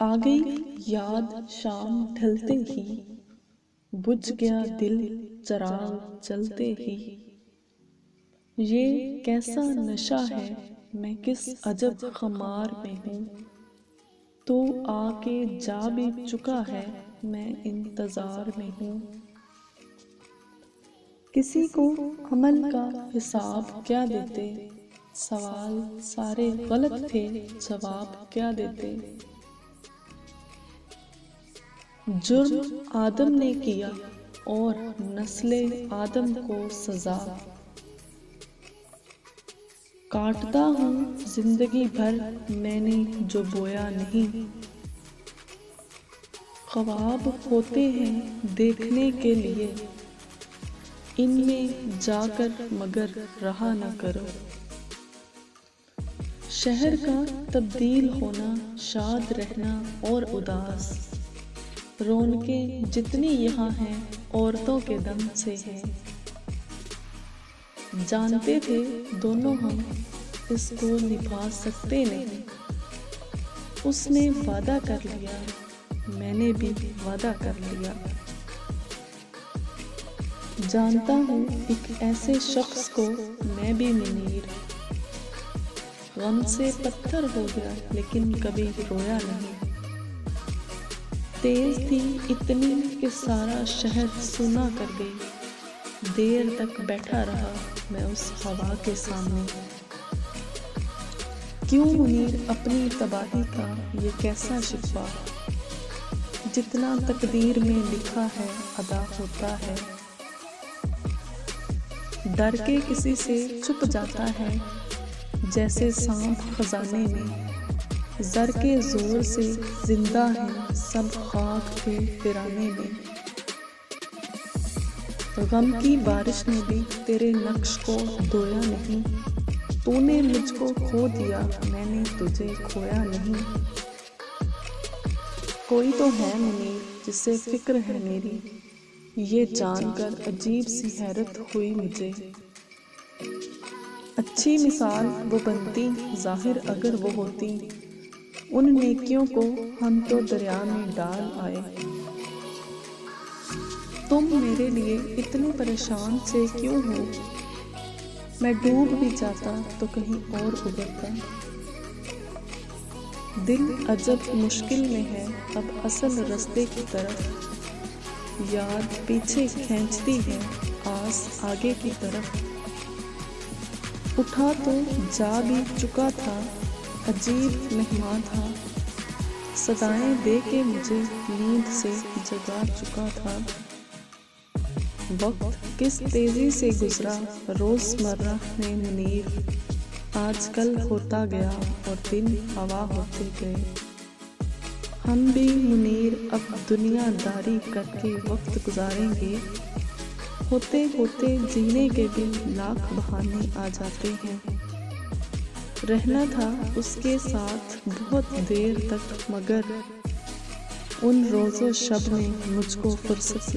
آ گئی یاد شام ڈھلتے ہی، بجھ گیا دل چراغ جلتے ہی۔ یہ کیسا نشہ ہے، میں کس عجب خمار میں ہوں، تو آ کے جا بھی چکا ہے، میں انتظار میں ہوں۔ کسی کو عمل کا حساب کیا دیتے، سوال سارے غلط تھے، جواب کیا دیتے۔ جرم آدم نے کیا اور نسل آدم کو سزا۔ کاٹتا ہوں زندگی بھر میں نے جو بویا نہیں۔ خواب ہوتے ہیں دیکھنے کے لیے، ان میں جا کر مگر رہا نہ کرو۔ شہر کا تبدیل ہونا، شاد رہنا اور اداس، رونقیں جتنی یہاں ہیں عورتوں کے دم سے ہیں۔ جانتے تھے دونوں ہم اس کو نبھا سکتے نہیں، اس نے وعدہ کر لیا، میں نے بھی وعدہ کر لیا۔ جانتا ہوں ایک ایسے شخص کو میں بھی منیر، غم سے پتھر ہو گیا لیکن کبھی رویا نہیں۔ تیز تھی اتنی کہ سارا شہر سونا کر گئی، دیر تک بیٹھا رہا میں اس ہوا کے سامنے۔ کیوں منیر اپنی تباہی کا یہ کیسا شکوہ، جتنا تقدیر میں لکھا ہے ادا ہوتا ہے۔ ڈر کے کسی سے چھپ جاتا ہے، جیسے سانپ خزانے میں، زر کے زور سے زندہ ہیں سب خاک کے ویرانے میں۔ غم کی بارش نے بھی تیرے نقش کو دھویا نہیں، تو نے مجھ کو کھو دیا، میں نے تجھے کھویا نہیں۔ کوئی تو ہے منیر جسے فکر ہے میری، یہ جان کر عجیب سی حیرت ہوئی مجھے۔ اچھی مثال وہ بنتی ظاہر اگر وہ ہوتی، ان نیکیوں کو ہم تو دریا میں ڈال آئے۔ تم میرے لیے اتنے پریشان سے کیوں ہو، میں ڈوب بھی جاتا تو کہیں اور ابھرتا۔ دل عجب مشکل میں ہے اب اصل رستے کی طرف، یاد پیچھے کھینچتی ہے آس آگے کی طرف۔ اٹھا تو جا بھی چکا تھا، عجیب مہمان تھا، صدائیں دے کے مجھے نیند سے جگا چکا تھا۔ وقت کس تیزی سے گزرا روز مرہ میں منیر، آج کل ہوتا گیا اور دن ہوا ہوتے گئے۔ ہم بھی منیر اب دنیا داری کر کے وقت گزاریں گے، ہوتے ہوتے جینے کے بھی لاکھ بہانے آ جاتے ہیں۔ رہنا تھا اس کے ساتھ بہت دیر تک، مگر ان روز و شب میں مجھ کو فرصت